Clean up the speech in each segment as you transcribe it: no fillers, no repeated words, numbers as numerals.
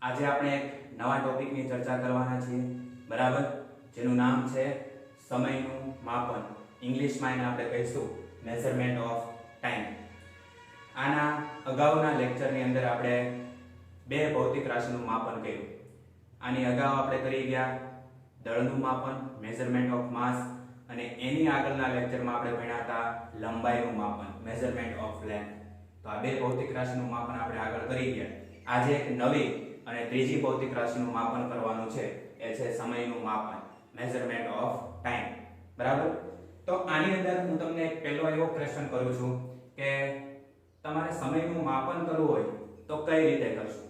આજે આપણે એક નવા ટોપિકની ચર્ચા કરવાના છીએ, બરાબર, જેનું નામ છે સમયનું માપન. ઇંગ્લિશમાં એને આપણે કહીશું મેઝરમેન્ટ ઓફ ટાઈમ. આના અગાઉના લેક્ચરની અંદર આપણે બે ભૌતિક રાશિનું માપન કર્યું. આની અગાઉ આપણે કરી ગયા દળનું માપન, મેઝરમેન્ટ ઓફ માસ, અને એની આગળના લેક્ચરમાં આપણે ભણ્યા હતા લંબાઈનું માપન, મેઝરમેન્ટ ઓફ લેન્થ. તો આ બે ભૌતિક રાશિનું માપન આપણે આગળ કરી ગયા. આજે એક નવી અને ત્રીજી ભૌતિક રાશિનું માપન કરવાનું છે, એ છે સમયનું માપન, મેઝરમેન્ટ ઓફ ટાઈમ. બરાબર. તો આની અંદર હું તમને એક પહેલો એવો ક્વેશ્ચન કરું છું કે તમારે સમયનું માપન કરવું હોય તો કઈ રીતે કરશો?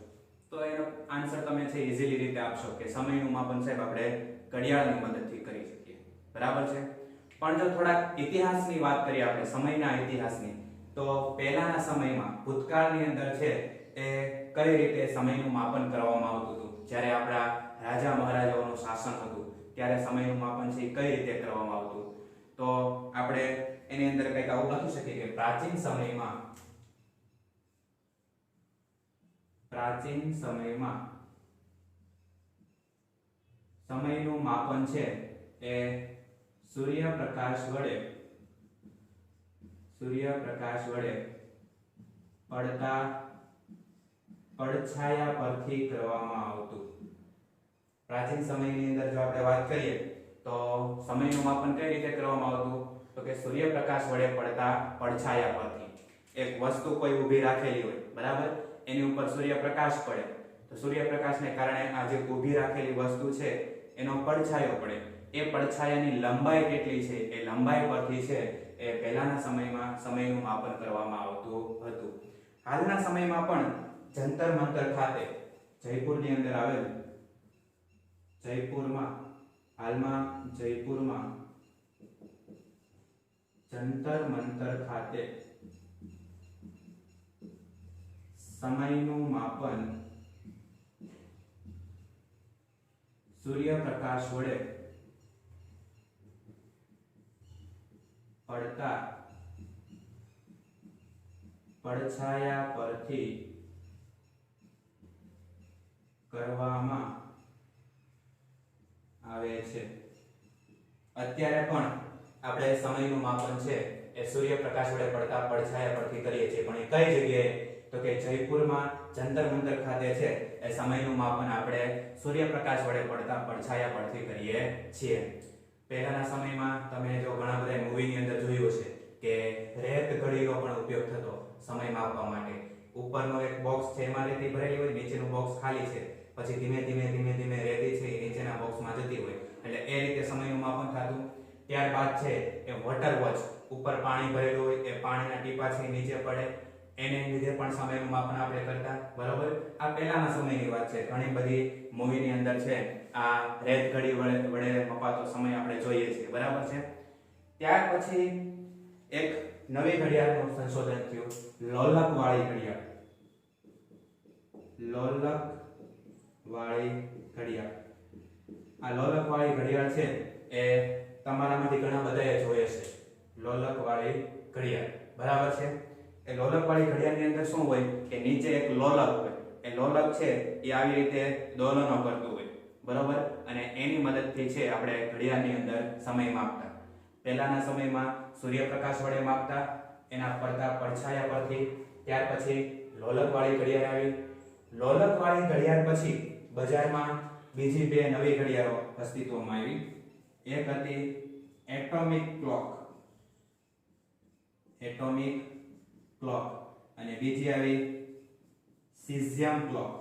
તો એનો આન્સર તમે છે ઈઝીલી રીતે આપશો કે સમયનું માપન સાહેબ આપણે ઘડિયાળની મદદથી કરી શકીએ. બરાબર છે. પણ જો થોડાક ઇતિહાસની વાત કરીએ આપણે, સમયના ઇતિહાસની, તો પહેલાના સમયમાં ભૂતકાળની અંદર છે એ કઈ રીતે સમયનું માપન કરવામાં આવતું હતું. જ્યારે આપણા રાજા મહારાજાઓનું શાસન હતું ત્યારે સમયનું માપન છે કઈ રીતે કરવામાં આવતું. તો આપણે એની અંદર કંઈક આવું લખી શકીએ કે પ્રાચીન સમયમાં સમયનું માપન છે એ સૂર્યપ્રકાશ વડે પડતા પડછાયા પરથી કરવામાં આવતું. પ્રાચીન સમયની અંદર જો આપણે વાત કરીએ તો સમયનું માપન કઈ રીતે કરવામાં આવતું? તો કે સૂર્યપ્રકાશ વડે પડતા પડછાયા પરથી. એક વસ્તુ કોઈ ઊભી રાખેલી હોય, બરાબર, એની ઉપર સૂર્યપ્રકાશ પડે તો સૂર્યપ્રકાશને કારણે આ જે ઊભી રાખેલી વસ્તુ છે એનો પડછાયો પડે. એ પડછાયાની લંબાઈ કેટલી છે એ લંબાઈ પરથી છે એ પહેલાના સમયમાં સમયનું માપન કરવામાં આવતું હતું. હાલના સમયમાં પણ જંતર મંતર ખાતે, જયપુરની અંદર આવેલ જયપુરમાં જંતર મંતર ખાતે સમયનું માપન સૂર્યપ્રકાશ વડે પડતા પડછાયા પરથી કરવામાં આવે છે. અત્યારે પણ આપણે સમયનું માપન છે એ સૂર્યપ્રકાશ વડે પડતા પડછાયા પરથી કરીએ છીએ, પણ એ કઈ જગ્યાએ? તો કે જયપુરમાં જંતર મંતર ખાતે છે એ સમયનું માપન આપણે સૂર્યપ્રકાશ વડે પડતા પડછાયા પરથી કરીએ છીએ. પહેલાના સમયમાં તમે જો ઘણા બધા મૂવીની અંદર જોયું હશે કે રેત ઘડીનો પણ ઉપયોગ થતો સમય માપવા માટે. ઉપરનો એક બોક્સ છે એમાં રેતી ભરેલી હોય, નીચેનું બોક્સ ખાલી છે, પછી ધીમે ધીમે રેતી છે એ નીચેના બોક્સમાં જતી હોય, એટલે એ રીતે સમયનું માપન થતું. ત્યારબાદ છે એ વોટર વોચ, ઉપર પાણી ભરેલું હોય, એ પાણીના ટીપા છે નીચે પડે, એને લીધે પણ સમયનું માપન આપણે કરતા. બરાબર. આ પહેલાના સમયની વાત છે. ઘણી બધી મૂવીની અંદર છે આ રેત ઘડી વડે મપાતો સમય આપણે જોઈએ છીએ. બરાબર છે. ત્યાર પછી એક નવી ઘડિયાળનું સંશોધન થયું, લોલકવાળી ઘડિયાળ. આ લોલકવાળી ઘડિયાળ છે એ તમારામાંથી ઘણા બધાએ જોઈ હશે. લોલકવાળી ઘડિયાળ, બરાબર છે. એ લોલકવાળી ઘડિયાળની અંદર શું હોય કે નીચે એક લોલક હોય. એ લોલક છે એ આવી રીતે દોલનો કરતું હોય, બરાબર, અને એની મદદથી છે આપણે ઘડિયાળની અંદર સમય માપતા. પહેલાના સમયમાં સૂર્યપ્રકાશ વડે માપતા, એના પડતા પડછાયા પરથી. ત્યાર પછી લોલકવાળી ઘડિયાળ આવી. લોલકવાળી ઘડિયાળ પછી બજારમાં બીજી બે નવી ઘડિયાળો અસ્તિત્વમાં આવી. એક હતી એટોમિક ક્લોક અને બીજી આવી સીઝિયમ ક્લોક.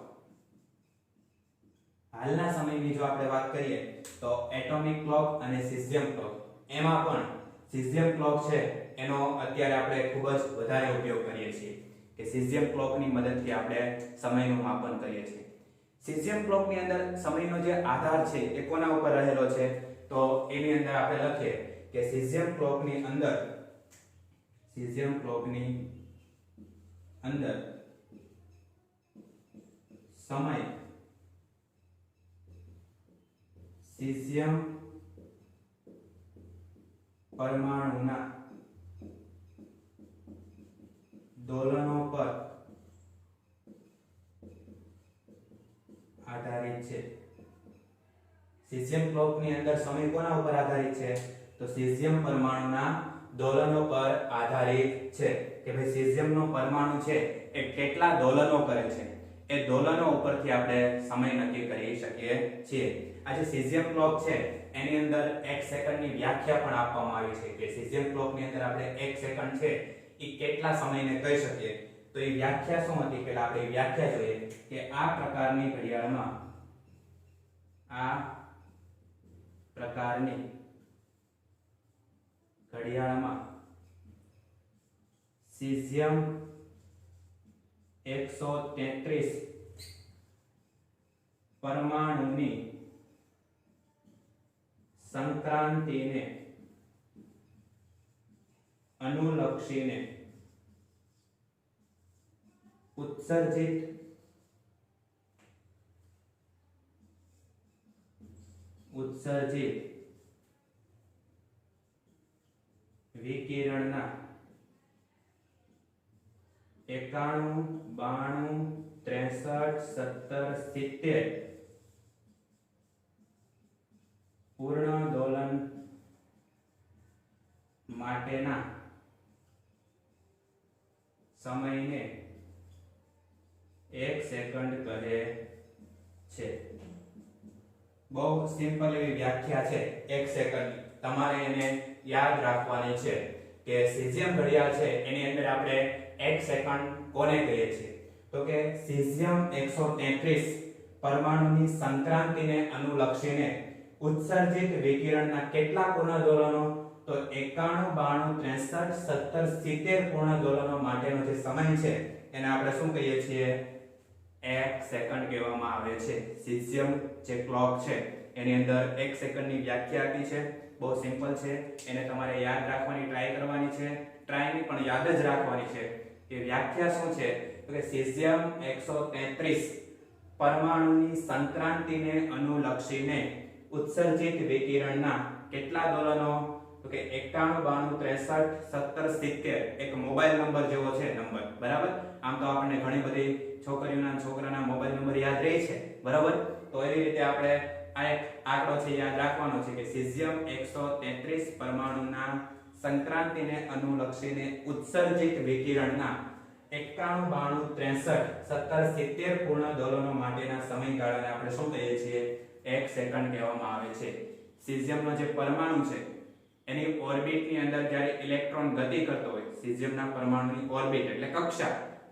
હાલના સમયની જો આપણે વાત કરીએ તો એટોમિક ક્લોક અને સીઝિયમ ક્લોક, એમાં પણ સીઝિયમ ક્લોક છે એનો અત્યારે આપણે ખૂબ જ વધારે ઉપયોગ કરીએ છીએ કે સીઝિયમ ક્લોકની મદદથી આપણે સમયનું માપન કરીએ છીએ. સીઝિયમ ક્લોકની અંદર સમયનો જે આધાર છે એ કોના ઉપર રહેલો છે? તો એની અંદર આપણે લખીએ કે સીઝિયમ ક્લોકની અંદર સમય સીઝિયમ પરમાણુના દોલનો પર સીઝિયમ ક્લોકની અંદર સમય કોના ઉપર આધારિત છે? તો સીઝિયમ પરમાણુના દોલનો પર આધારિત છે કે ભાઈ સીઝિયમનો પરમાણુ છે એ કેટલા દોલનો કરે છે, એ દોલનો ઉપરથી આપણે સમય નક્કી કરી શકીએ છીએ. આ જે સીઝિયમ ક્લોક છે એની અંદર 1 સેકન્ડની વ્યાખ્યા પણ આપવામાં આવી છે કે સીઝિયમ ક્લોકની અંદર આપણે 1 સેકન્ડ છે એ કેટલા સમયને કહી શકીએ. તો એ વ્યાખ્યા શું હતી? પહેલા આપણે વ્યાખ્યા જોઈએ કે આ પ્રકારની ઘડિયાળમાં સીઝિયમ 133 પરમાણુની સંક્રાંતિને અનુલક્ષીને ઉત્સર્જિત વિકિરણના 91, 92, 63, 17, 70 પૂર્ણ દોલન માટેના સમયને 1 સેકન્ડ કહે છે. બહુ સિમ્પલ એવી વ્યાખ્યા છે 1 સેકન્ડ. તમારે એને યાદ રાખવાની છે કે સીઝિયમ ઘડિયાળ છે એની અંદર આપણે 1 સેકન્ડ કોને કહીએ છીએ? તો કે સીઝિયમ 133 પરમાણુની સંક્રાંતિને અનુલક્ષીને ઉત્સર્જિત વિકિરણના કેટલા પૂર્ણ દોલનો? તો 91, 92, 63, 17 પૂર્ણ દોલનો માટેનો જે સમય છે એને આપણે શું કહીએ છીએ? 1 સેકન્ડ કહેવામાં આવે છે. સીઝિયમ જે ક્લોક છે એની અંદર 1 સેકન્ડની વ્યાખ્યા આપી છે. બહુ સિમ્પલ છે, એને તમારે યાદ રાખવાની ટ્રાય કરવાની છે. ટ્રાય નહીં પણ યાદ જ રાખવાની છે કે વ્યાખ્યા શું છે. તો કે સીઝિયમ 133 પરમાણુની સંક્રાંતિને અનુલક્ષીને ઉત્સર્જિત વિકિરણના કેટલા દોલનો? તો કે 91, 92, 63, 17, 70 એક મોબાઈલ નંબર જેવો છે નંબર, બરાબર? આમ તો આપણને ઘણી બધી છોકરીઓના છોકરાના મોબાઈલ નંબર યાદ રહે છે, બરાબર? તો એવી રીતે આપણે આ એક આંકડો છે યાદ રાખવાનો છે કે સીઝિયમ 133 પરમાણુના સંક્રાંતિને અનુલક્ષીને ઉત્સર્જિત વિકિરણના 91, 92, 63, 17 પૂર્ણ દોલનો માટેના સમયગાળાને આપણે શું કહીએ છીએ? 1 સેકન્ડ કહેવામાં આવે છે. સીઝિયમનો જે પરમાણુ છે એની ઓર્બિટની અંદર જ્યારે ઇલેક્ટ્રોન ગતિ કરતો હોય, સીઝિયમના પરમાણુની ઓર્બિટ એટલે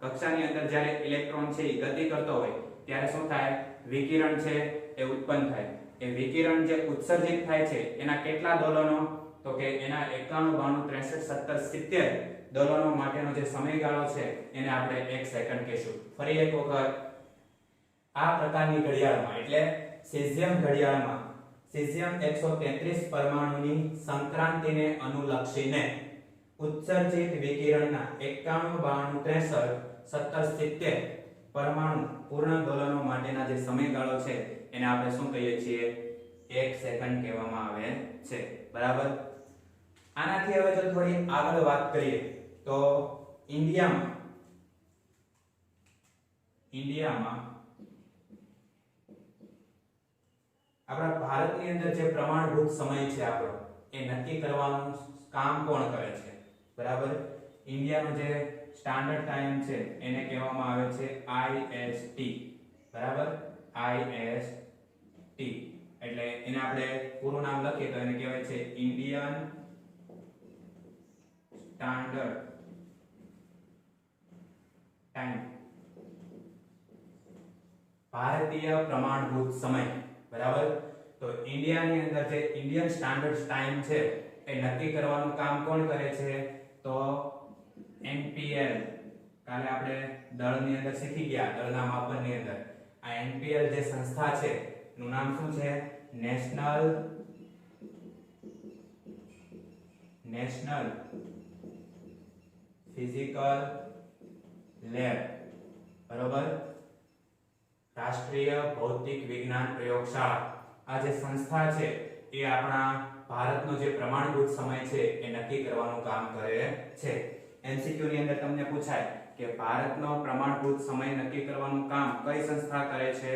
કક્ષાની અંદર જ્યારે ઇલેક્ટ્રોન છે એ ગતિ કરતો હોય ત્યારે શું થાય? વિકિરણ છે એ ઉત્પન્ન થાય. એ વિકિરણ જે ઉત્સર્જિત થાય છે એના કેટલા દોલનો? તો કે એના 91, 92, 63, 17 દોલનો માટેનો જે સમયગાળો છે એને આપણે 1 સેકન્ડ કહીશું. ફરી એક વખત આ પ્રકારની ઘડિયાળમાં એટલે સીઝિયમ ઘડિયાળમાં સીઝિયમ 133 પરમાણુની સંક્રાંતિને અનુલક્ષીને ઉત્સર્જિત વિકિરણના 91, 92, 63, 17 પરમાણુ પૂર્ણ દોલનો માટેના જે સમયગાળો છે એને આપણે શું કહીએ છીએ? 1 સેકન્ડ કહેવામાં આવે છે, બરાબર? આનાથી હવે જો થોડી આગળ વાત કરીએ તો ઇન્ડિયામાં આપણા ભારતની અંદર જે પ્રમાણભૂત સમય છે આપણો એ નક્કી કરવાનું કામ કોણ કરે છે? બરાબર? ઇન્ડિયાનો જે સ્ટાન્ડર્ડ ટાઈમ છે એને કહેવામાં આવે છે IST, બરાબર? IST એટલે એને આપણે પૂરું નામ લખીએ તો એને કહેવાય છે ઇન્ડિયન સ્ટાન્ડર્ડ ટાઈમ, ભારતીય પ્રમાણભૂત સમય, બરાબર? તો ઇન્ડિયાની અંદર જે ઇન્ડિયન સ્ટાન્ડર્ડ ટાઈમ છે એ નક્કી કરવાનું કામ કોણ કરે છે? તો NPL. કાલે આપણે દળની અંદર શીખી ગયા, દળના માપનની અંદર આ NPL જે સંસ્થા છે એનું નામ શું છે? નેશનલ ફિઝિકલ લેબ, બરોબર? રાષ્ટ્રીય ભૌતિક વિજ્ઞાન પ્રયોગશાળા. આ જે સંસ્થા છે એ આપણા ભારતનો જે પ્રમાણભૂત સમય છે એ નક્કી કરવાનું કામ કરે છે. MCQ ની અંદર તમને પૂછાય કે ભારતનો પ્રમાણભૂત સમય નક્કી કરવાનું કામ કઈ સંસ્થા કરે છે?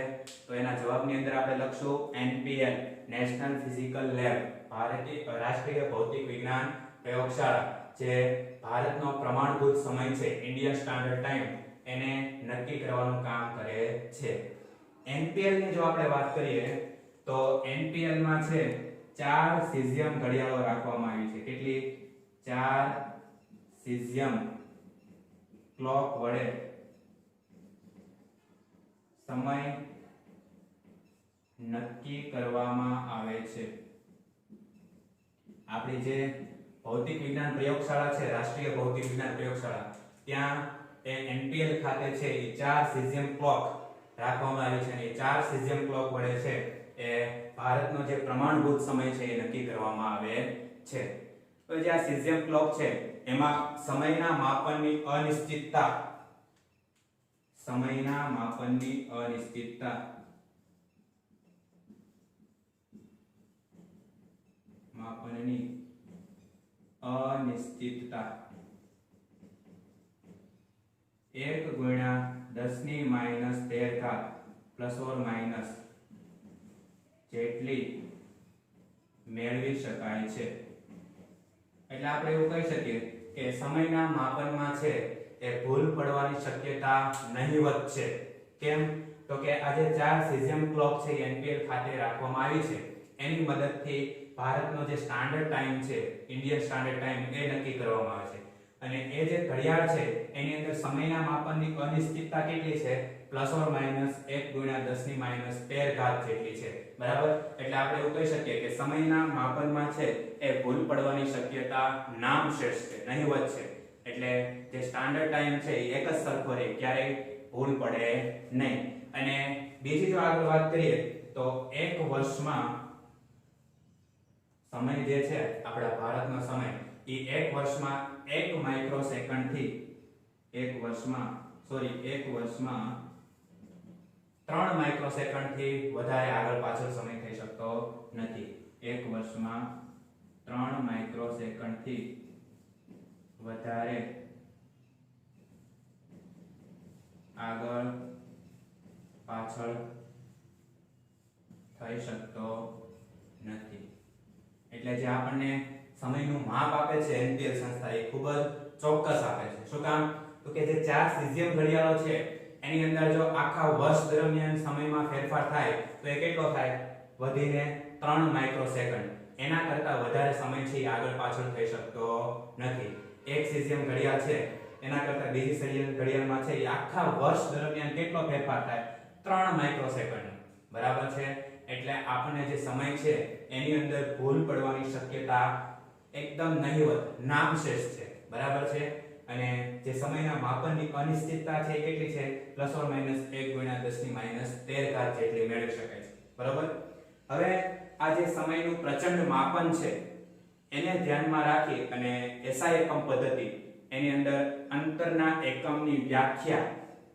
તો એના જવાબની અંદર આપણે લખશું NPL, નેશનલ ફિઝિકલ લેબ, ભારતીય રાષ્ટ્રીય ભૌતિક વિજ્ઞાન પ્રયોગશાળા, જે ભારતનો પ્રમાણભૂત સમય છે ઇન્ડિયન સ્ટાન્ડર્ડ ટાઈમ એને નક્કી કરવાનું કામ કરે છે. NPL ની જો આપણે વાત કરીએ તો NPL માં છે 4 સીઝિયમ ઘડિયાળો રાખવામાં આવી છે. કેટલી? 4 સીઝિયમ ક્લોક વડે સમય નક્કી કરવામાં આવે છે. આપણી જે ભૌતિક વિજ્ઞાન પ્રયોગશાળા છે, રાષ્ટ્રીય ભૌતિક વિજ્ઞાન પ્રયોગશાળા, ત્યાં એ NPL ખાતે છે એ 4 સીઝિયમ ક્લોક રાખવામાં આવી છે અને એ 4 સીઝિયમ ક્લોક વડે છે એ ભારતનો જે પ્રમાણભૂત સમય છે એ નક્કી કરવામાં આવે છે. તો જે આ સીઝિયમ ક્લોક છે એમાં સમયના માપનની અનિશ્ચિતતા અનિશ્ચિતતા 1 ગુણ્યા 10 ની માઈનસ 13 ઘાત પ્લસ ઓર માઈનસ જેટલી મેળવી શકાય છે. એટલે આપણે એવું કહી શકીએ કે સમયના માપનમાં છે એ ભૂલ પડવાની શક્યતા નહિવત છે. કેમ? તો કે આ જે 4 સીઝિયમ ક્લોક છે એ NPL ખાતે રાખવામાં આવી છે. એની મદદથી ભારતનો જે સ્ટાન્ડર્ડ ટાઈમ છે, ઇન્ડિયન સ્ટાન્ડર્ડ ટાઈમ, એ નક્કી કરવામાં આવે છે. અને એ જે ઘડિયાળ છે એની અંદર સમયના માપનની અનિશ્ચિતતા કેટલી છે? પ્લસ ઓર માઈનસ 1 ગુણ્યા 10 ની માઈનસ 13 ઘાત જેટલી છે. બરાબર? એટલે આપણે એવું કહી શકીએ કે સમયના માપનમાં છે એ ભૂલ પડવાની શક્યતા નામશેષ છે, નહિવત છે. એટલે જે સ્ટાન્ડર્ડ ટાઈમ છે એ એક જ સરખો રહે, ક્યારેય ભૂલ પડે નહીં. અને બીજી જો આગળ વાત કરીએ તો એક વર્ષમાં સમય જે છે આપણા ભારતનો સમય એ એક વર્ષમાં 1 માઇક્રોસેકન્ડ થી 3 માઇક્રોસેકન્ડ થી વધારે આગળ પાછળ સમય થઈ શકતો નથી. એક વર્ષમાં 3 માઇક્રોસેકન્ડ થી વધારે આગળ પાછળ થઈ શકતો નથી. એટલે જે આપણને સમયનું માપ આપે છે NPL સંસ્થા, એ ખૂબ જ ચોક્કસ આપે છે. શું કામ? તો કે જે 4 સીઝિયમ ઘડિયાળો છે એની અંદર જો આખા વર્ષ દરમિયાન સમયમાં ફેરફાર થાય તો એ કેટલો થાય? વધીને 3 માઇક્રોસેકન્ડ. એના કરતા વધારે સમય છે એ આગળ પાછળ થઈ શકતો નથી. એક સીઝિયમ ઘડિયાળ છે એના કરતા બીજી સીઝિયમ ઘડિયાળમાં છે એ આખા વર્ષ દરમિયાન કેટલો ફેરફાર થાય? 3 માઇક્રોસેકન્ડ. બરાબર છે? એટલે આપણને જે સમય છે એની અંદર ભૂલ પડવાની શક્યતા એકદમ નહિવત, નામશેષ છે. બરાબર છે? અને જે સમયના માપનની અનિશ્ચિતતા છે એ કેટલી છે? પ્લસ ઓર માઈનસ 1 ગુણ્યા 10 ની માઈનસ 13 ઘાત જેટલી મેળવી શકાય છે. બરાબર? હવે આ જે સમયનું પ્રચંડ માપન છે એને ધ્યાનમાં રાખી અને SI એકમ પદ્ધતિ, એની અંદર અંતરના એકમની વ્યાખ્યા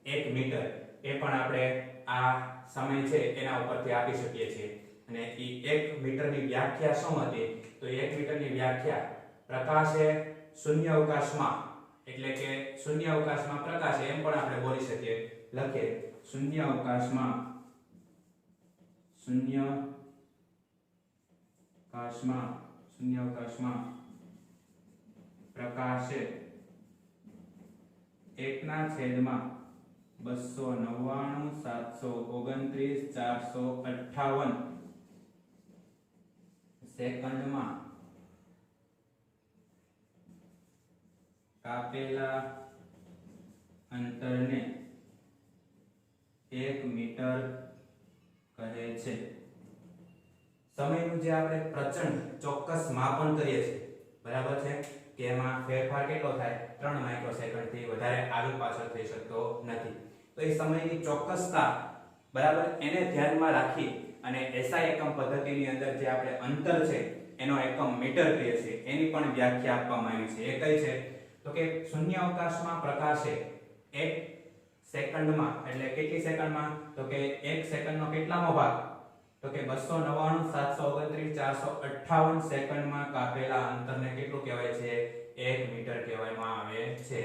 1 મીટર, એ પણ આપણે આ સમય છે એના ઉપરથી આપી શકીએ છીએ. અને એ 1 મીટરની વ્યાખ્યા શું હતી? તો 1 મીટરની વ્યાખ્યા પ્રકાશે શૂન્ય અવકાશમાં, એટલે કે શૂન્ય અવકાશમાં પ્રકાશ, એમ પણ આપણે બોલી શકીએ. લખીએ શૂન્ય અવકાશમાં પ્રકાશે 1/299,729,458 સેકન્ડમાં કાપેલા અંતરને 1 મીટર કહે છે. સમયનું જે આપણે પ્રચંડ ચોક્કસ માપન કરીએ છીએ, બરાબર છે, કે એમાં ફેરફાર કેટલો થાય? 3 માઇક્રોસેકન્ડ થી વધારે આગળ પાછળ થઈ શકતો નથી. તો એ સમયની ચોક્કસતા, બરાબર, એને ધ્યાનમાં રાખી અને SI એકમ પદ્ધતિની અંદર જે આપણે અંતર છે એનો એકમ મીટર કહીએ છીએ, એની પણ વ્યાખ્યા આપવામાં આવી છે. એ કઈ છે? તો કે શૂન્ય અવકાશમાં પ્રકાશે 1 સેકન્ડમાં, એટલે કેટલી સેકન્ડમાં? તો કે 1 સેકન્ડનો કેટલામો ભાગ? તો કે 299,729,458 સેકન્ડમાં કાપેલા અંતરને કેટલું કહેવાય છે? 1 મીટર કહેવામાં આવે છે.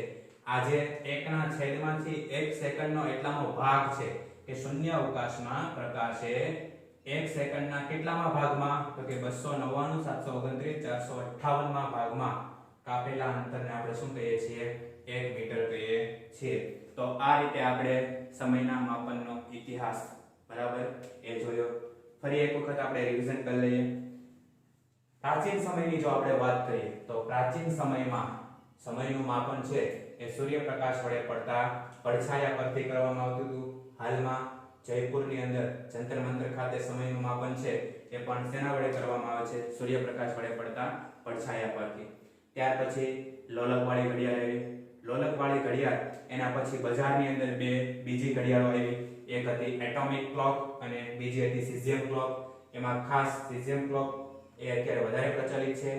આ જે 1/છેદમાંથી 1 સેકન્ડનો એટલામો ભાગ છે કે શૂન્ય અવકાશમાં પ્રકાશે 1 સેકન્ડના કેટલામાં ભાગમાં તો કે 299 729 458 માં ભાગમાં કાપેલા અંતરને આપણે શું કહીએ છીએ 1 મીટર કહીએ છીએ તો આ રીતે આપણે સમયના માપનનો ઇતિહાસ બરાબર એ જોયો ફરી એક વખત આપણે રિવિઝન કરી લઈએ પ્રાચીન સમયની જો આપણે વાત કરીએ તો પ્રાચીન સમયમાં સમયનું માપન છે એ સૂર્યપ્રકાશ વડે પડતા પડછાયા પરથી કરવામાં આવતું હતું હાલમાં જયપુરની અંદર જંતર મંતર ખાતે સમયનું માપન છે એ પણ શેના વડે કરવામાં આવે છે સૂર્યપ્રકાશ વડે પડતા પડછાયા પરથી ત્યાર પછી લોલકવાળી ઘડિયાળ આવી લોલકવાળી ઘડિયાળ એના પછી બજારની અંદર બે બીજી ઘડિયાળો આવી એક હતી એટોમિક ક્લોક અને બીજી હતી સીઝિયમ ક્લોક એમાં ખાસ સીઝિયમ ક્લોક એ અત્યારે વધારે પ્રચલિત છે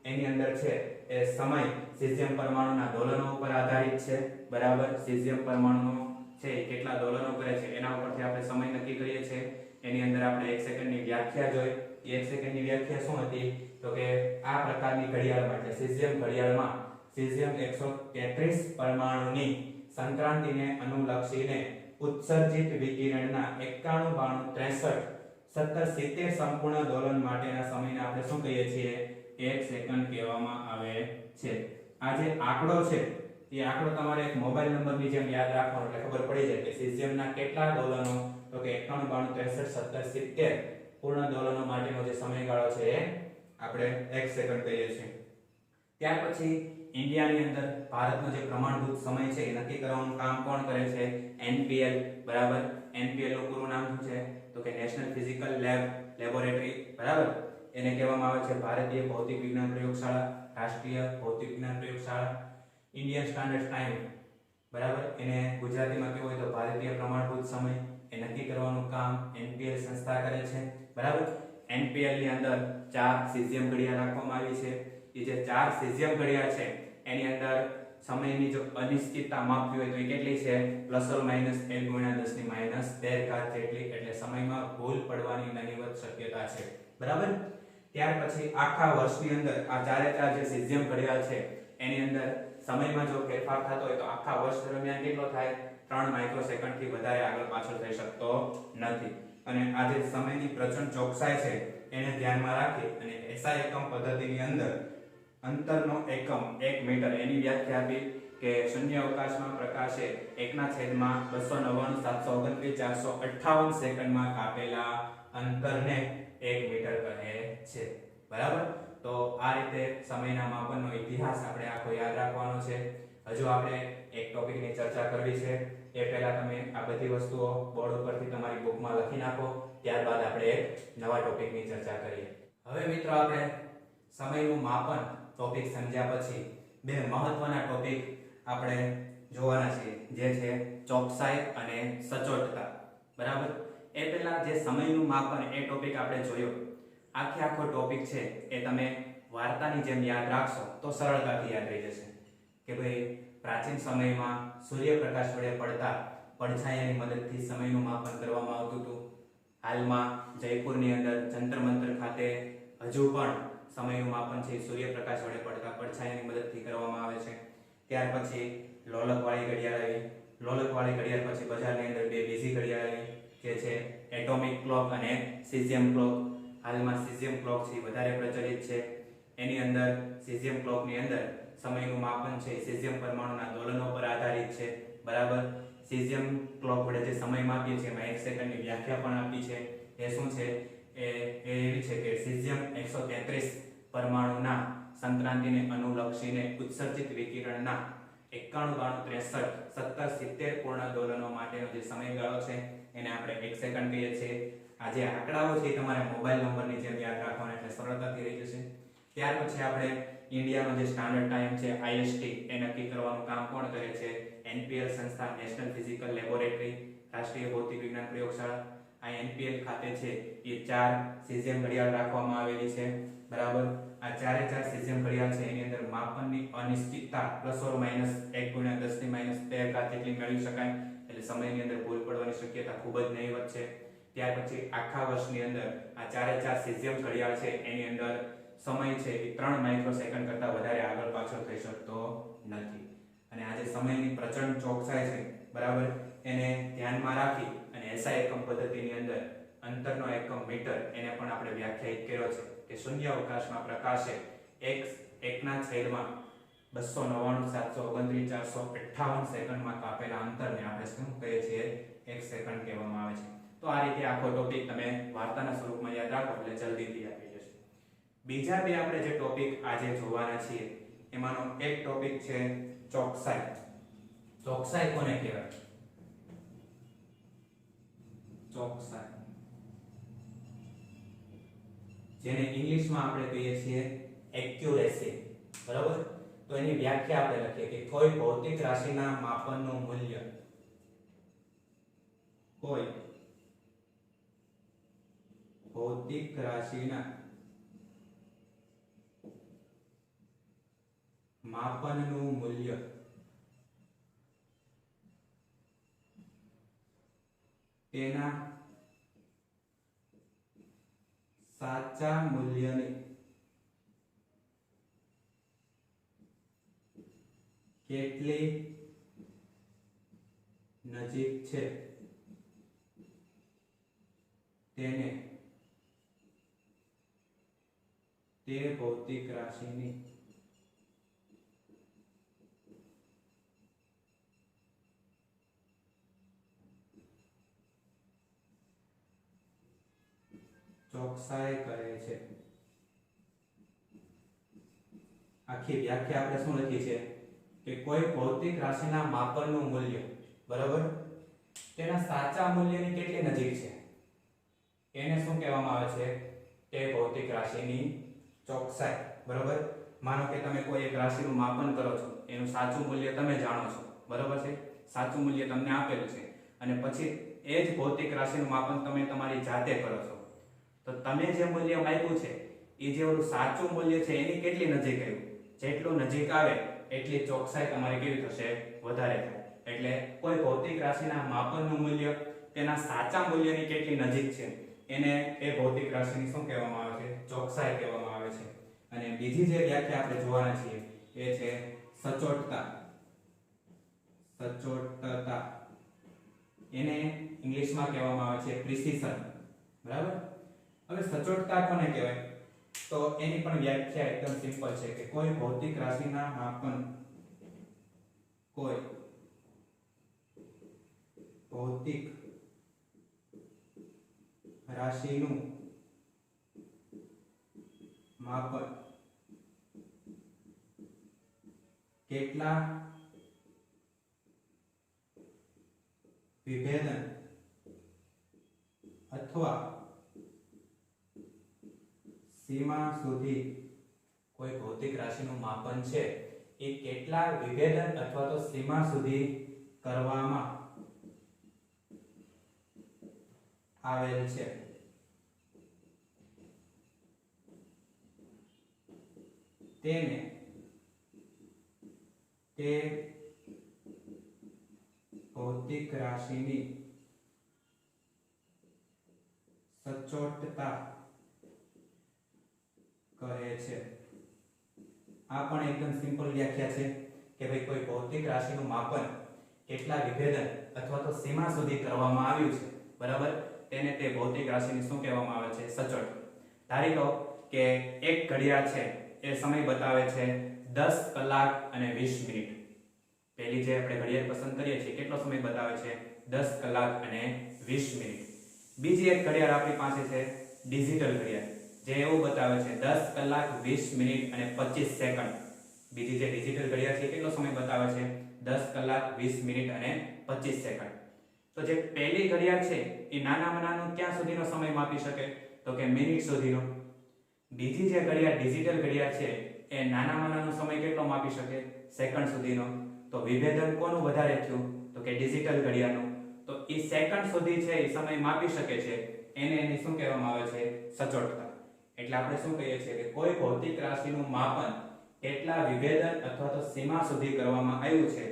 એની અંદર છે એ સમય સીઝિયમ પરમાણુના દોલનો ઉપર આધારિત છે બરાબર સીઝિયમ પરમાણુનો છે કેટલા દોલનો કરે છે એના ઉપરથી આપણે સમય નક્કી કરીએ છીએ એની અંદર આપણે 1 સેકન્ડની વ્યાખ્યા જોઈ 1 સેકન્ડની વ્યાખ્યા શું હતી તો કે આ પ્રકારની ઘડિયાળમાં એટલે સીઝિયમ ઘડિયાળમાં સીઝિયમ 133 પરમાણુની સંક્રાંતિને અનુલક્ષીને ઉત્સર્જિત વિકિરણના 91 93 17 70 સંપૂર્ણ દોલન માટેના સમયને આપણે શું કહીએ છીએ 1 સેકન્ડ કહેવામાં આવે છે આ જે આંકડો છે એ આંકડો તમારે એક મોબાઈલ નંબરની જેમ યાદ રાખવાનો એટલે ખબર પડી જાય કે સીઝિયમના કેટલા દોલનો તો કે 91 93 17 70 પૂર્ણ દોલનો માટેનો જે સમયગાળો છે એ આપણે 1 સેકન્ડ કહીએ છીએ ત્યાર પછી ઇન્ડિયાની અંદર ભારતનો જે પ્રમાણભૂત સમય છે એ નક્કી કરવાનું કામ કોણ કરે છે NPL બરાબર NPL નું પૂરું નામ શું છે તો કે નેશનલ ફિઝિકલ લેબોરેટરી બરાબર એને કહેવામાં આવે છે ભારતીય ભૌતિક વિજ્ઞાન પ્રયોગશાળા રાષ્ટ્રીય ભૌતિક વિજ્ઞાન પ્રયોગશાળા ઇન્ડિયન સ્ટાન્ડર્ડ ટાઈમ બરાબર એને ગુજરાતીમાં કેવું હોય તો ભારતીય પ્રમાણભૂત સમય એ નક્કી કરવાનું કામ NPL સંસ્થા કરે છે બરાબર NPL ની અંદર 4 સીઝિયમ ઘડિયાળ રાખવામાં આવી છે એ જે 4 સીઝિયમ ઘડિયાળ છે એની અંદર સમયની જો અનિશ્ચિતતા માપવી હોય તો એ કેટલી છે ±1 × 10⁻13 ઘાત જેટલી એટલે સમયમાં ભૂલ પડવાની નહિવત શક્યતા છે બરાબર ત્યાર પછી આખા વર્ષની અંદર આ ચારે ચાર જે સીઝિયમ ઘડિયાળ છે એની અંદર સમયમાં જો ફેરફાર થતો હોય તો આખા વર્ષ દરમિયાન કેટલો થાય 3 માઇક્રોસેકન્ડ થી વધારે આગળ પાછળ થઈ શકતો નથી અને આ જે સમયની પ્રચંડ ચોકસાઈ છે એને ધ્યાનમાં રાખી અને SI એકમ પદ્ધતિની અંદર અંતરનો એકમ 1 મીટર એની વ્યાખ્યા આપી કે શૂન્ય અવકાશમાં પ્રકાશે 1/299 729 458 સેકન્ડમાં કાપેલા અંતરને 1 મીટર કહે છે બરાબર તો આ રીતે સમયના માપનનો ઇતિહાસ આપણે આખો યાદ રાખવાનો છે હજુ આપણે એક ટોપિકની ચર્ચા કરવી છે એ પહેલા તમે આ બધી વસ્તુઓ બોર્ડ ઉપરથી તમારી બુકમાં લખી નાખો ત્યારબાદ આપણે એક નવા ટોપિકની ચર્ચા કરીએ હવે મિત્રો આપણે સમયનું માપન ટોપિક સમજ્યા પછી બે મહત્વના ટોપિક આપણે જોવાના છે જે છે ચોકસાઈ અને સચોટતા બરાબર એ પહેલા જે સમયનું માપન એ ટોપિક આપણે જોયો આખો ટોપિક છે એ તમે વાર્તાની જેમ યાદ રાખશો તો સરળતાથી યાદ રહી જશે કે ભાઈ પ્રાચીન સમયમાં સૂર્યપ્રકાશ વડે પડતા પડછાયાની મદદથી સમયનું માપન કરવામાં આવતું હતું હાલમાં જયપુરની અંદર જંતર મંતર ખાતે હજુ પણ સમયનું માપન છે સૂર્યપ્રકાશ વડે પડતા પડછાયાની મદદથી કરવામાં આવે છે ત્યાર પછી લોલકવાળી ઘડિયાળ આવી લોલકવાળી ઘડિયાળ પછી બજારની અંદર બે બીજી ઘડિયાળ આવી જે છે એટોમિક ક્લોક અને સીઝિયમ ક્લોક હાલમાં સીઝિયમ ક્લોક છે વધારે પ્રચલિત છે એની અંદર સીઝિયમ ક્લોકની અંદર સમયનું માપન છે સીઝિયમ પરમાણુના દોલનો પર આધારિત છે બરાબર સીઝિયમ ક્લોક વડે જે સમય માપીએ છીએ એમાં 1 સેકન્ડની વ્યાખ્યા પણ આપી છે એ શું છે એ એવી છે કે સીઝિયમ 133 પરમાણુના સંક્રાંતિને અનુલક્ષીને ઉત્સર્જિત વિકિરણના 91 93 17 70 પૂર્ણ દોલનો માટેનો જે સમયગાળો છે એને આપણે 1 સેકન્ડ કહીએ છીએ આ જે આંકડાઓ છે એ તમારે મોબાઈલ નંબરની જેમ યાદ રાખવાના એટલે સરળતાથી રહી જશે ત્યાર પછી આપણે ઇન્ડિયાનો જે સ્ટાન્ડર્ડ ટાઈમ છે IST એ નક્કી કરવાનું કામ કોણ કરે છે NPL સંસ્થા નેશનલ ફિઝિકલ લેબોરેટરી રાષ્ટ્રીય ભૌતિક વિજ્ઞાન પ્રયોગશાળા આ NPL ખાતે છે એ 4 સીઝિયમ ઘડિયાળ રાખવામાં આવેલી છે બરાબર આ ચારે ચાર સીઝિયમ ઘડિયાળ છે એની અંદર માપનની અનિશ્ચિતતા ±1 × 10⁻13 ઘાત જેટલી મેળવી શકાય એટલે સમયની અંદર ભૂલ પડવાની શક્યતા ખૂબ જ નહિવત છે ત્યાર પછી આખા વર્ષની અંદર આ ચારે ચાર સીઝિયમ ઘડિયાળ છે એની અંદર સમય છે એ 3 માઇક્રોસેકન્ડ કરતા વધારે આગળ પાછળ થઈ શકતો નથી અને આ જે સમયની પ્રચંડ ચોકસાઈ છે બરાબર એને ધ્યાનમાં રાખી અને SI એકમ પદ્ધતિની અંદર અંતરનો એકમ મીટર એને પણ આપણે વ્યાખ્યાયિત કર્યો છે કે શૂન્ય અવકાશમાં પ્રકાશે x 1/299,729,458 સેકન્ડમાં કાપેલા અંતરને આપણે શું કહીએ છીએ 1 સેકન્ડ કહેવામાં આવે છે. તો આ રીતે આખો ટોપિક તમે વાર્તાના સ્વરૂપમાં યાદ રાખો એટલે જલ્દીથી યાદ થઈ જશે. બીજા બે આપણે જે ટોપિક આજે જોવાના છીએ એમાંનો એક ટોપિક છે ચોકસાઈ. ચોકસાઈ કોને કહેવાય? ચોકસાઈ જેને ઇંગ્લિશમાં આપણે કહીએ છીએ એક્યુરેસી. બરાબર? તો એની વ્યાખ્યા આપણે લખીએ કે કોઈ ભૌતિક રાશિના માપનનું મૂલ્ય કોઈ ભૌતિક રાશિના માપનનું મૂલ્ય તેના સાચા મૂલ્યની કેટલી નજીક છે તેને તે ભૌતિક રાશિની ચોકસાઈ કહે છે. આખી વ્યાખ્યા આપણે શું લખી છે કે કોઈ ભૌતિક રાશિના માપનનું મૂલ્ય બરાબર તેના સાચા મૂલ્યની કેટલી નજીક છે એને શું કહેવામાં આવે છે? તે ભૌતિક રાશિની ચોકસાઈ. બરાબર? માનો કે તમે કોઈ એક રાશિનું માપન કરો છો, એનું સાચું મૂલ્ય તમે જાણો છો, બરાબર છે? સાચું મૂલ્ય તમને આપેલું છે અને પછી એ જ ભૌતિક રાશિનું માપન તમે તમારી જાતે કરો છો, તો તમે જે મૂલ્ય આપ્યું છે એ જે ઓલું સાચું મૂલ્ય છે એની કેટલી નજીક આવ્યું? જેટલું નજીક આવે એટલી ચોકસાઈ તમારી કેવી થશે? વધારે થાય. એટલે કોઈ ભૌતિક રાશિના માપનનું મૂલ્ય તેના સાચા મૂલ્યની કેટલી નજીક છે એને એ ભૌતિક રાશિની શું કહેવામાં આવે છે? ચોકસાઈ કહેવામાં આવે છે. અને બીજી જે વ્યાખ્યા આપણે જોવાના છીએ એ છે સચોટતા. સચોટતા એને ઇંગ્લિશમાં કહેવામાં આવે છે પ્રિસિશન. બરાબર? હવે સચોટતા કોને કહેવાય? તો એની પણ વ્યાખ્યા એકદમ સિમ્પલ છે કે કોઈ ભૌતિક રાશિના માપન કોઈ ભૌતિક રાશિનું માપન કેટલા વિભેદન અથવા સીમા સુધી કોઈ ભૌતિક રાશિનું માપન છે એ કેટલા વિભેદન અથવા તો સીમા સુધી કરવામાં આવેલ છે તેને તે ભૌતિક રાશિની સચોટતા કહે છે. આ પણ એકદમ સિમ્પલ વ્યાખ્યા છે કે ભાઈ કોઈ ભૌતિક રાશિનું માપન કેટલા વિભેદન અથવા તો સીમા સુધી કરવામાં આવ્યું છે, બરાબર, તેને તે ભૌતિક રાશિની શું કહેવામાં આવે છે? સચોટ. ધારી લો કે એક ઘડિયાળ છે એ સમય બતાવે છે 10 કલાક અને 20 મિનિટ. પહેલી જે આપણે ઘડિયાળ પસંદ કરીએ છીએ કેટલો સમય બતાવે છે? 10 કલાક અને 20 મિનિટ. બીજી એક ઘડિયાળ આપણી પાસે છે ડિજિટલ ઘડિયાળ, જે એવું બતાવે છે 10 કલાક 20 મિનિટ અને 25 સેકન્ડ. બીજી જે ડિજિટલ ઘડિયાળ છે કેટલો સમય બતાવે છે? 10 કલાક 20 મિનિટ અને 25 સેકન્ડ. તો જે પહેલી ઘડિયાળ છે એ નાનામાં નાનું ક્યાં સુધીનો સમય માપી શકે? તો કે મિનિટ સુધીનો. બીજી જે ઘડિયાળ ડિજિટલ ઘડિયાળ છે એ નાનામાં નાનો સમય કેટલો માપી શકે? સેકન્ડ સુધીનો. તો વિભેદન કોનું વધારે થયું? તો કે ડિજિટલ ઘડિયાળનું. તો એ સેકન્ડ સુધી છે એ સમય માપી શકે છે, એની શું કહેવામાં આવે છે? સચોટતા. એટલે આપણે શું કહીએ છીએ કે કોઈ ભૌતિક રાશિનું માપન કેટલા વિભેદન અથવા તો સીમા સુધી કરવામાં આવ્યું છે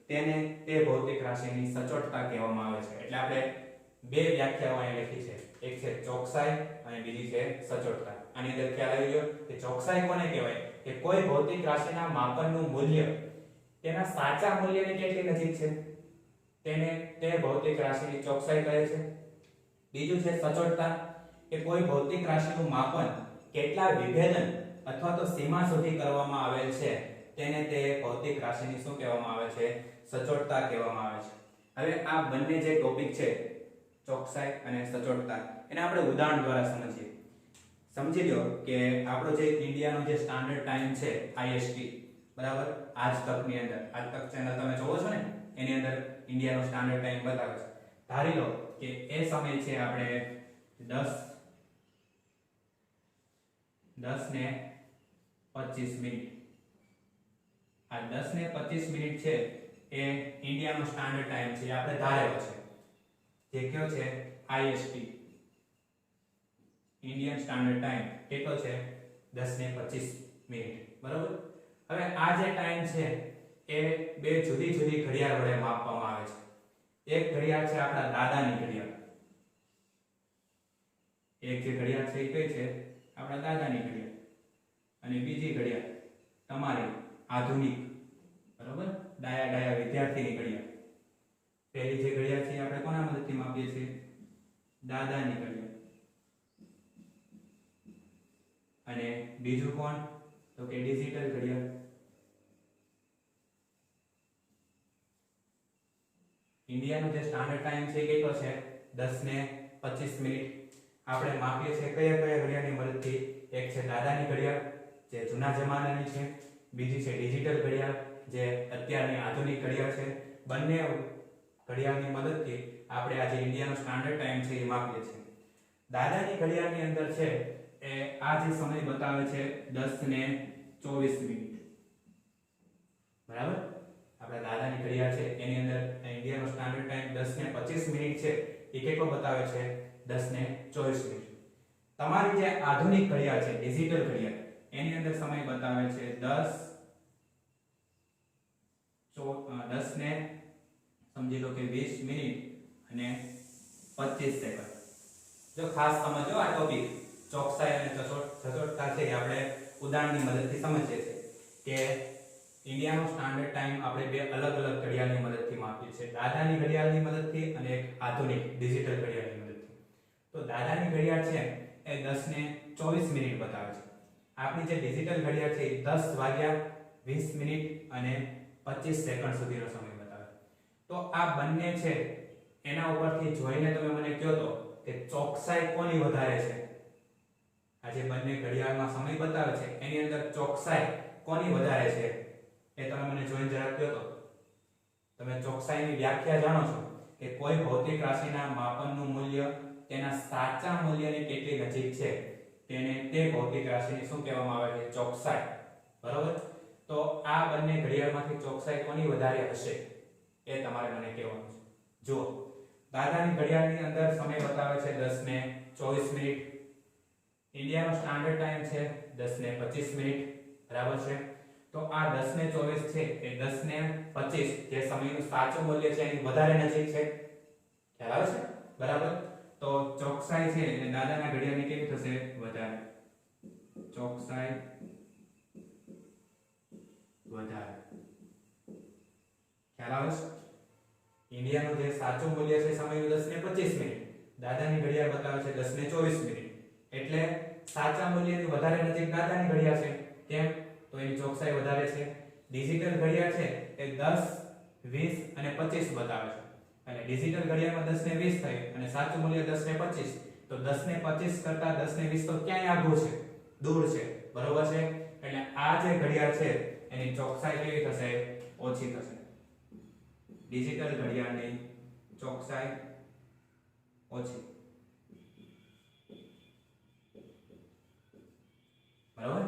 તેને તે ભૌતિક રાશિની સચોટતા કહેવામાં આવે છે. એટલે આપણે બે વ્યાખ્યાઓ અહીં લખી છે, એક છે ચોકસાઈ અને બીજી છે સચોટતા. આની અંદર ખ્યાલ આવી ગયો કે ચોકસાઈ કોને કહેવાય? કે કોઈ ભૌતિક રાશિના માપનનું મૂલ્ય તેના સાચા મૂલ્યની કેટલી નજીક છે તેને તે ભૌતિક રાશિની ચોકસાઈ કહે છે. બીજું છે સચોટતા, કે કોઈ ભૌતિક રાશિનું માપન કેટલા વિભેદન અથવા તો સીમા સુધી કરવામાં આવેલ છે તેને તે ભૌતિક રાશિની શું કહેવામાં આવે છે? સચોટતા કહેવામાં આવે છે. હવે આ બંને જે ટોપિક છે ચોકસાઈ અને સચોટતા એને આપણે ઉદાહરણ દ્વારા સમજીએ. સમજી લો કે આપણો જે ઇન્ડિયાનો જે સ્ટાન્ડર્ડ ટાઈમ છે IST, બરાબર, આજ તકની અંદર, આજ તક ચેનલ તમે જોવો છો ને એની અંદર ઇન્ડિયાનો સ્ટાન્ડર્ડ ટાઈમ બતાવે છે. ધારી લો કે એ સમય છે આપણે 10:25 મિનિટ. આ 10:25 છે એ ઇન્ડિયાનો સ્ટાન્ડર્ડ ટાઈમ છે, આપણે ધારેલો છે, જે કયો છે IST, ઇન્ડિયન સ્ટાન્ડર્ડ ટાઈમ. કેટલો છે? 10:25, બરાબર. હવે આ જે ટાઈમ છે એ બે જુદી જુદી ઘડિયાળ વડે માપવામાં આવે છે. એક ઘડિયાળ છે આપણા દાદાની ઘડિયાળ, એક જે ઘડિયાળ છે એ કઈ છે? આપણા દાદાની ઘડિયાળ. અને બીજી ઘડિયાળ તમારી આધુનિક, બરાબર, ડાયા વિદ્યાર્થીની ઘડિયાળ. પહેલી જે ઘડિયાળ છે આપણે કોના મદદથી માપીએ છીએ? દાદાની ઘડિયાળ. અને બીજું કોણ? તો કે ડિજિટલ ઘડિયાળ. ઇન્ડિયાનો જે સ્ટાન્ડર્ડ ટાઈમ છે કેટલો છે? 10:25. આપણે માપીએ છીએ કયા કયા ઘડિયાળની મદદથી? એક છે દાદાની ઘડિયાળ જે જૂના જમાનાની છે, બીજી છે ડિજિટલ ઘડિયાળ જે અત્યારની આધુનિક ઘડિયાળ છે. બંને ઘડિયાળની મદદથી આપણે આજે ઇન્ડિયાનો સ્ટાન્ડર્ડ ટાઈમ છે એ માપીએ છીએ. દાદાની ઘડિયાળની અંદર છે એ આ જે સમય બતાવે છે 10:24, બરાબર. આપણા દાદાની ઘડિયાળ છે એની અંદર ઇન્ડિયાનો સ્ટાન્ડર્ડ ટાઈમ 10:25 છે એ કેટલો બતાવે છે? 10:24. તમારી જે આધુનિક ઘડિયાળ છે ડિજિટલ ઘડિયાળ એની અંદર સમય બતાવે છે 10 ને સમજી લો કે 20 મિનિટ અને 25 સેકન્ડ. જો ખાસ સમજો આ ટોપિક ચોકસાઈ અને સચોટતા છે આપણે ઉદાહરણની મદદથી સમજીએ છીએ કે ઇન્ડિયાનો સ્ટાન્ડર્ડ ટાઈમ આપણે બે અલગ અલગ ઘડિયાળની મદદથી માપીએ છીએ, દાદાની ઘડિયાળની મદદથી અને એક આધુનિક ડિજિટલ ઘડિયાળની મદદથી. તો દાદાની ઘડિયાળ છે એ 10:24 બતાવે છે. આપણી જે ડિજિટલ ઘડિયાળ છે એ 10:20 અને 25 સેકન્ડ સુધીનો સમય બતાવે. તો આ બંને છે એના ઉપરથી જોઈને તમે મને કહો તો કે ચોકસાઈ કોની વધારે છે? આ જે બંને ઘડિયાળમાં સમય બતાવે છે એની અંદર ચોકસાઈ કોની વધારે છે એ તમે મને જોઈને જરા કહો તો. તમે ચોકસાઈની વ્યાખ્યા જાણો છો કે કોઈ ભૌતિક રાશિના માપનનું મૂલ્ય તેના સાચા મૂલ્યની કેટલી નજીક છે તેને તે ભૌતિક રાશિને શું કહેવામાં આવે છે? ચોકસાઈ, બરાબર. તો આ બંને ઘડિયાળમાંથી ચોકસાઈ કોની વધારે હશે એ તમારે મને કહેવાનું છે. જુઓ, દાદાની ઘડિયાળની અંદર સમય બતાવે છે 10:24. ઇન્ડિયાનો સ્ટાન્ડર્ડ ટાઈમ છે 10:25, બરાબર છે. તો આ 10:24 છે એ 10:25 જે સમયનું સાચું મૂલ્ય છે એની વધારે નજીક છે. ખ્યાલ આવે છે? બરાબર. તો ચોકસાઈ છે એ દાદાના ઘડિયાળની કેવી થશે? વધારે. ચોકસાઈ વધારે. ખ્યાલ આવે છે? ઇન્ડિયાનું જે સાચું મૂલ્ય છે સમયનું 10:25, દાદાની ઘડિયાળ બતાવે છે 10:24. એટલે સાચા મૂલ્યની વધારે નજીક દાદાની ઘડિયાળ છે. કેમ? તો એની ચોકસાઈ વધારે છે. ડિજિટલ ઘડિયાળ છે એ 10, 20 અને 25 બતાવે છે. અને ડિજિટલ ઘડિયાળમાં 10:20 થાય અને સાચું મૂલ્ય 10:25. તો 10:25 કરતા 10:20 તો ક્યાંય આઘું છે, દૂર છે, બરોબર છે. એટલે આ જે ઘડિયાળ છે એની ચોકસાઈ કેવી થશે? ઓછી થશે. ડિજિટલ ઘડિયાળની ચોકસાઈ ઓછી, બરાબર.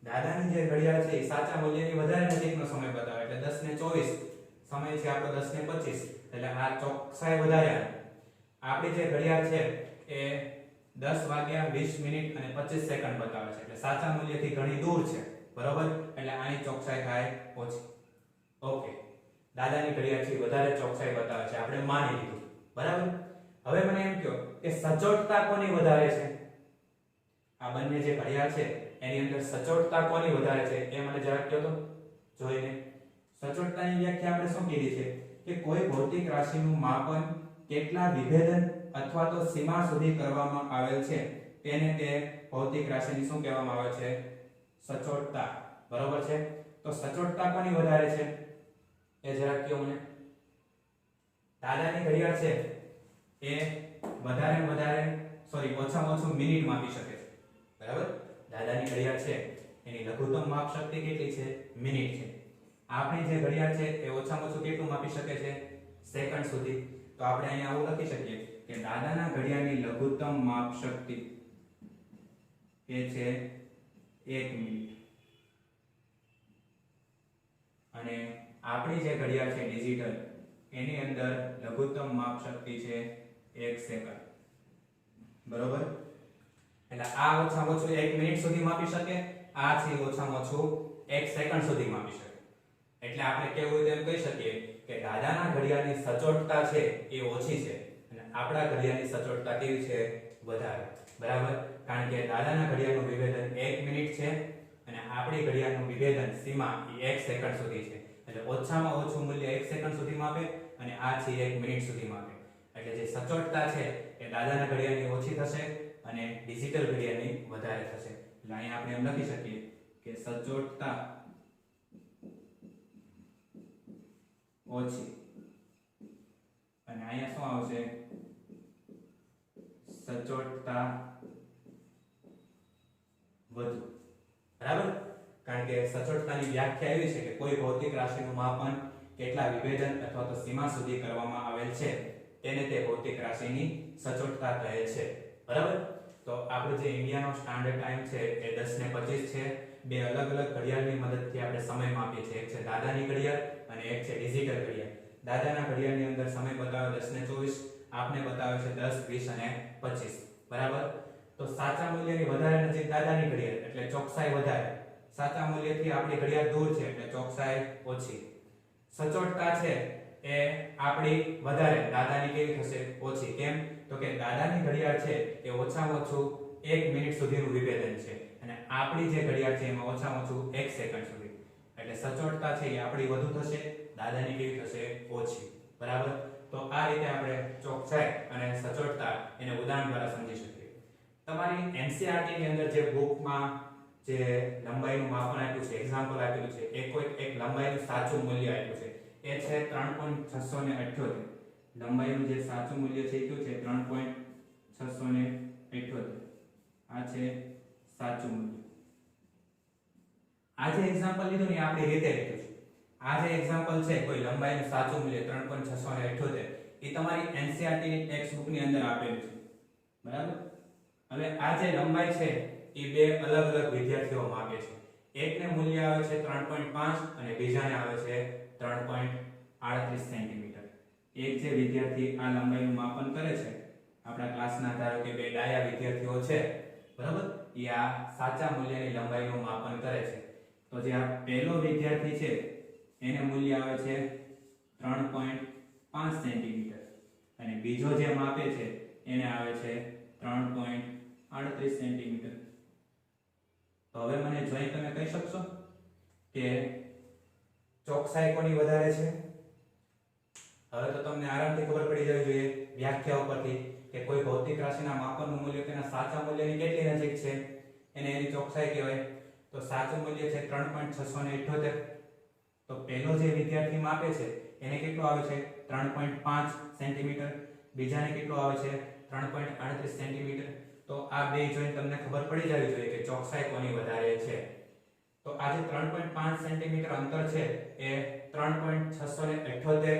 દાદાની જે ઘડિયાળ છે એ સાચા મૂલ્યની વધારે નજીકનો સમય બતાવે એટલે 10:24 સમય છે આપણો 10:25 એટલે આ ચોકસાઈ વધારે. આપણી જે ઘડિયાળ છે એ 10:20 અને 25 સેકન્ડ બતાવે છે એટલે સાચા મૂલ્યથી ઘણી દૂર છે, બરાબર. એટલે આની ચોકસાઈ થાય ઓછી. ઓકે, દાદાની ઘડિયાળ છે વધારે ચોકસાઈ બતાવે છે, આપણે માની લીધું, બરાબર. હવે મને એમ કહો કે સચોટતા કોની વધારે છે? આ બંને જે ઘડિયાળ છે એની અંદર સચોટતા કોની વધારે છે એ મને જરાક કહો તો જોઈને. સચોટતાની વ્યાખ્યા આપણે શું કીધી છે કે કોઈ ભૌતિક રાશિનું માપન કેટલા વિભેદન અથવા તો સીમા સુધી કરવામાં આવેલ છે તેને તે ભૌતિક રાશિની શું કહેવામાં આવે છે? સચોટતા. બરોબર છે. તો સચોટતા કોની વધારે છે એ જરા કહો મને. દાદાની ઘડિયાળ છે એ ઓછામાં ઓછું મિનિટ માપી શકે છે. બરાબર. દાદાની ઘડિયાળ છે એની લઘુત્તમ માપ શક્તિ કેટલી છે? મિનિટ છે. આપણી જે ઘડિયાળ છે એ ઓછામાં ઓછું કેટલું માપી શકે છે? સેકન્ડ સુધી. તો આપણે અહીંયા આવું લખી શકીએ કે દાદાના ઘડિયાળની લઘુત્તમ માપ શક્તિ એ છે 1 મિનિટ અને આપણી જે ઘડિયાળ છે ડિજિટલ એની અંદર લઘુત્તમ માપ શક્તિ છે 1 સેકન્ડ. બરોબર. એટલે આ ઓછામાં ઓછું 1 મિનિટ સુધી માપી શકે, આ છે ઓછામાં ઓછું 1 સેકન્ડ સુધી માપી શકે. એટલે આપણે કેવું તેમ કહી શકીએ કે દાદાના ઘડિયાળની સચોટતા છે એ ઓછી છે અને આપણા ઘડિયાળની સચોટતા કેવી છે? વધારે. બરાબર. કારણ કે દાદાના ઘડિયાળનું વિભેદન 1 મિનિટ છે અને આપણી ઘડિયાળનું વિભેદન સીમા એ 1 સેકન્ડ સુધી છે. એટલે ઓછામાં ઓછું મૂલ્ય 1 સેકન્ડ સુધી માપે અને આ છે 1 મિનિટ સુધી માપે. એટલે જે સચોટતા છે એ દાદાના ઘડિયાળની ઓછી થશે અને ડિજિટલ ઘડિયાળની વધારે થશે. એટલે અહીંયા આપણે એમ લખી શકીએ કે સચોટતા ઓછી અને અહીંયા શું આવશે? સચોટતા વધુ. બરાબર. કારણ કે સચોટતાની વ્યાખ્યા એવી છે કે કોઈ ભૌતિક રાશિનું માપન કેટલા વિભેદન અથવા તો સીમા સુધી કરવામાં આવેલ છે તેને તે ભૌતિક રાશિની સચોટતા કહે છે. બરાબર. તો આપણો જે ઇન્ડિયાનો સ્ટાન્ડર્ડ ટાઈમ છે એ 10:25 છે. બે અલગ અલગ ઘડિયાળની મદદથી આપણે સમય માપીએ છીએ. એક છે દાદાની ઘડિયાળ અને એક છે ડિજિટલ ઘડિયાળ. દાદાના ઘડિયાળની અંદર સમય બતાવે 10:24, આપને બતાવે છે 10, 20 અને 25. બરાબર. તો સાચા મૂલ્યની વધારે નજીક દાદાની ઘડિયાળ એટલે ચોકસાઈ વધારે, સાચા મૂલ્યથી આપણી ઘડિયાળ દૂર છે એટલે ચોકસાઈ ઓછી. સચોટતા છે એ આપણી વધારે, દાદાની કેવી થશે? ઓછી. કેમ? તો કે દાદાની ઘડિયાળ છે એ ઓછામાં ઓછું 1 મિનિટ સુધીનું વિભેદન છે અને આપણી જે ઘડિયાળ છે એમાં ઓછામાં ઓછું 1 સેકન્ડ સુધી. એટલે સચોટતા છે એ આપણી વધુ થશે, દાદાની કેવી થશે? ઓછી. બરાબર. તો આ રીતે આપણે ચોકસાઈ અને સચોટતા એને ઉદાહરણ દ્વારા સમજી શકીએ. તમારી NCERT ની અંદર જે બુકમાં જે લંબાઈનું માપન આપ્યું છે, એક્ઝામ્પલ આપેલું છે, એક લંબાઈનું સાચું મૂલ્ય આપ્યું છે એ છે 3.678. લંબાઈનું જે સાચું મૂલ્ય છે એ કયું છે? 3.678. આ છે સાચું મૂલ્ય. આ જે એક્ઝામ્પલ લીધું ને આપણી રીતે લીધું છે. આ જે એક્ઝામ્પલ છે કોઈ લંબાઈનું સાચું મૂલ્ય 3.678 એ તમારી NCERT ની ટેક્સ્ટ બુક ની અંદર આપેલું છે. બરાબર. હવે આ જે લંબાઈ છે એ બે અલગ અલગ વિદ્યાર્થીઓ માપે છે. એકને મૂલ્ય આવે છે 3.5 અને બીજાને આવે છે 3.38 સેન્ટીમીટર. એક જે વિદ્યાર્થી આ લંબાઈનું માપન કરે છે, આપણા ક્લાસના ધારો કે બે ડાયા વિદ્યાર્થીઓ છે, બરાબર, એ આ સાચા મૂલ્યની લંબાઈનું માપન કરે છે. તો જે આ પહેલો વિદ્યાર્થી છે એને મૂલ્ય આવે છે 3.5 સેન્ટીમીટર અને બીજો જે માપે છે એને આવે છે 3.38 સેન્ટીમીટર. તો હવે મને જોઈ તમે કહી શકશો કે ચોકસાઈ કોની વધારે છે? હવે તો તમને આરામથી ખબર પડી જવી જોઈએ વ્યાખ્યા ઉપરથી કે કોઈ ભૌતિક રાશિના માપનનું મૂલ્ય તેના સાચા મૂલ્યની કેટલી નજીક છે એને એની ચોકસાઈ કહેવાય. તો સાચું મૂલ્ય છે 3.678. તો પહેલો જે વિદ્યાર્થી માપે છે એને કેટલું આવે છે? 3.5 સેન્ટીમીટર. બીજાને કેટલું આવે છે? 3.38 સેન્ટીમીટર. તો આ બે જોઈને તમને ખબર પડી જવી જોઈએ કે ચોકસાઈ કોની વધારે છે. તો આ જે 3.5 સેન્ટીમીટર અંતર છે એ 3.678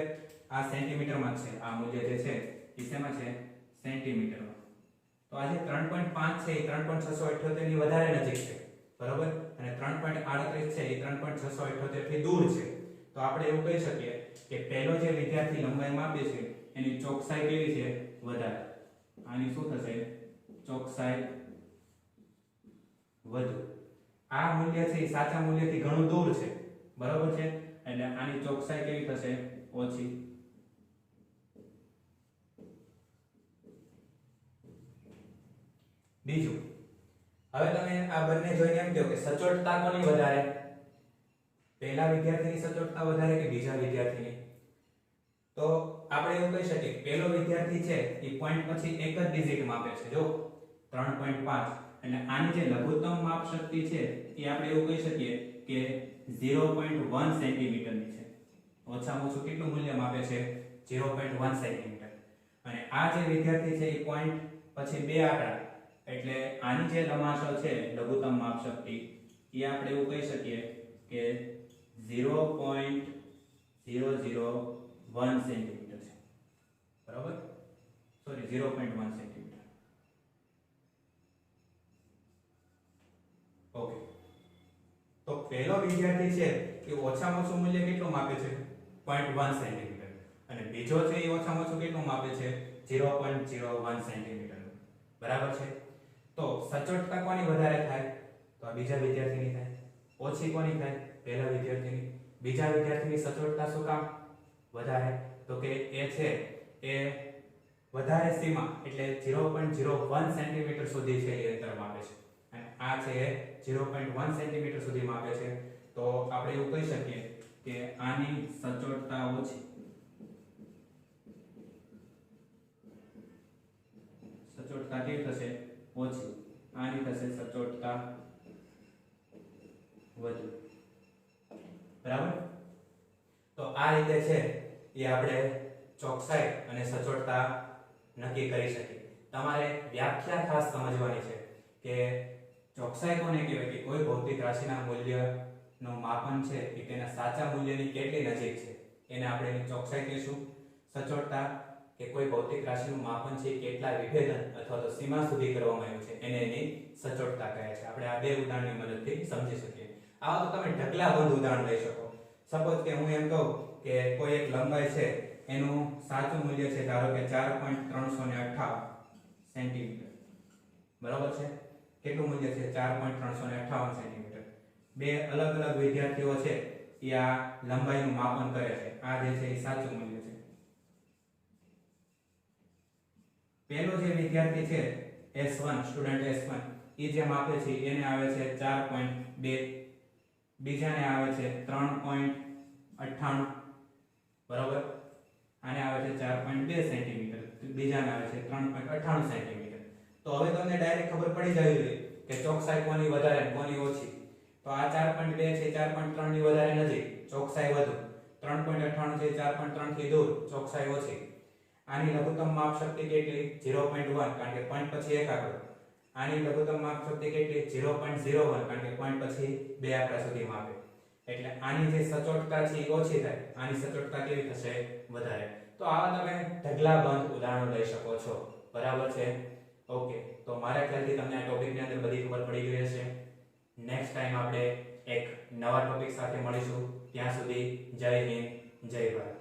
આ સેન્ટીમીટરમાં છે. આ મૂલ્ય જે છે એ શેમાં છે? સેન્ટીમીટરમાં. તો આ જે 3.5 છે એ 3.678 ની વધારે નજીક છે, બરાબર, અને 3.38 છે એ 3.678 થી દૂર છે. તો આપણે એવું કહી શકીએ કે પહેલો જે વિદ્યાર્થી લંબાઈ માપે છે એની ચોકસાઈ કેવી છે? વધારે. આની શું થશે? ચોકસાઈ વધુ. આ મૂલ્ય છે એ સાચા મૂલ્યથી ઘણું દૂર છે, બરાબર છે, એટલે આની ચોકસાઈ કેવી થશે? ઓછી. બીજું, હવે તમે આ બંને જોઈને એમ કહો કે સચોટતા કોની વધારે? પહેલા વિદ્યાર્થીની સચોટતા વધારે કે બીજા વિદ્યાર્થીની? તો આપણે એવું કહી શકીએ કે પહેલો વિદ્યાર્થી છે એ પોઈન્ટ પછી એક જ ડિજિટ માપે છે, જો 3.5, અને આની જે લઘુત્તમ માપ શક્તિ છે એ આપણે એવું કહી શકીએ કે 0.1 સેન્ટીમીટરની છે. ઓછામાં ઓછું કેટલું મૂલ્ય માપે છે? 0.1 સેન્ટીમીટર. અને આ જે વિદ્યાર્થી છે એ પોઈન્ટ પછી બે આંકડા, એટલે આની જે લંબાશો છે લઘુત્તમ માપ શક્તિ એ આપણે એવું કહી શકીએ કે 0.001 સેન્ટીમીટર છે, બરાબર? Sorry, 0.1 centimetre. ઓકે, તો પહેલો વિદ્યાર્થી છે એ ઓછામાં ઓછું મૂલ્ય કેટલું માપે છે? 0.1 સેન્ટીમીટર. અને બીજો છે એ ઓછામાં ઓછું કેટલું માપે છે? 0.01 સેન્ટીમીટર. બરાબર છે? તો સચોટતા કોની વધારે થાય? તો આ બીજા વિદ્યાર્થીની થાય. ઓછી કોની થાય? પહેલા વિદ્યાર્થીની. બીજા વિદ્યાર્થીની સચોટતા શું કામ વધારે? તો કે એ છે એ વધારે સીમા એટલે 0.01 સેન્ટીમીટર સુધી છે એ અંતર માપે છે, અને આ છે 0.1 સેન્ટીમીટર સુધી માપે છે. તો આપણે એવું કહી શકીએ કે આની સચોટતા ઓછી, સચોટતા કેવી થશે? ઓછી. આની થશે સચોટતા વધુ. બરાબર? તો આ રીતે છે એ આપણે ચોકસાઈ અને સચોટતા નક્કી કરી શકીએ. તમારે વ્યાખ્યા ખાસ સમજવાની છે કે ચોકસાઈ કોને કહેવાય? કે કોઈ ભૌતિક રાશિના મૂલ્યનું માપન છે કે તેના સાચા મૂલ્યની કેટલી નજીક છે એને આપણે એની ચોકસાઈ કહીશું. સચોટતા કે કોઈ ભૌતિક રાશિનું માપન છે કેટલા વિભેદન અથવા તો સીમા સુધી કરવામાં આવ્યું છે એને એની સચોટતા કહે છે. આપણે આ બે ઉદાહરણની મદદથી સમજી શકીએ. આવા તો તમે ઢગલાબંધ ઉદાહરણ લઈ શકો. સપોઝ કે હું એમ કહું કે કોઈ એક લંબાઈ છે એનું સાચું મૂલ્ય છે ધારો કે 4.358 સેન્ટીમીટર. બરાબર છે? કેટલું મૂલ્ય છે? 4.358 સેન્ટીમીટર. બે અલગ અલગ વિદ્યાર્થીઓ છે એ આ લંબાઈનું માપન કરે છે. આ જે છે એ સાચું મૂલ્ય છે. પહેલો જે વિદ્યાર્થી છે S1, સ્ટુડન્ટ S1, એ જે માપે છે એને આવે છે 4.2, બીજાને આવે છે 3.98, બરાબર? આને આવે છે 4.2 સેન્ટીમીટર, બીજાને આવે છે 3.98 સેન્ટીમીટર. તો હવે તમને ડાયરેક્ટ ખબર પડી જવી જોઈએ કે ચોકસાઈ કોની વધારે કોની ઓછી. તો આ 4.2 છે 4.3 ની વધારે નજીક, ચોકસાઈ વધુ. 3.98 છે 4.3 થી દૂર, ચોકસાઈ ઓછી. આની લઘુત્તમ માપ શક્તિ કેટલી? 0.1, કારણ કે પોઈન્ટ પછી એક આંકડો. આની લઘુત્તમ માપ શક્તિ કેટલી? 0.01, કારણ કે પોઈન્ટ પછી બે આંકડા સુધી માપે. એટલે આની જે સચોટતા છે એ ઓછી થાય, આની સચોટતા કેવી થશે? વધારે. તો આવા તમે ઢગલાબંધ ઉદાહરણો લઈ શકો છો. બરાબર છે? ઓકે, તો મારા ખ્યાલથી તમને આ ટોપિકની અંદર બધી ખબર પડી ગઈ હશે. નેક્સ્ટ ટાઈમ આપણે એક નવા ટોપિક સાથે મળીશું. ત્યાં સુધી જય હિન્દ, જય ભારત.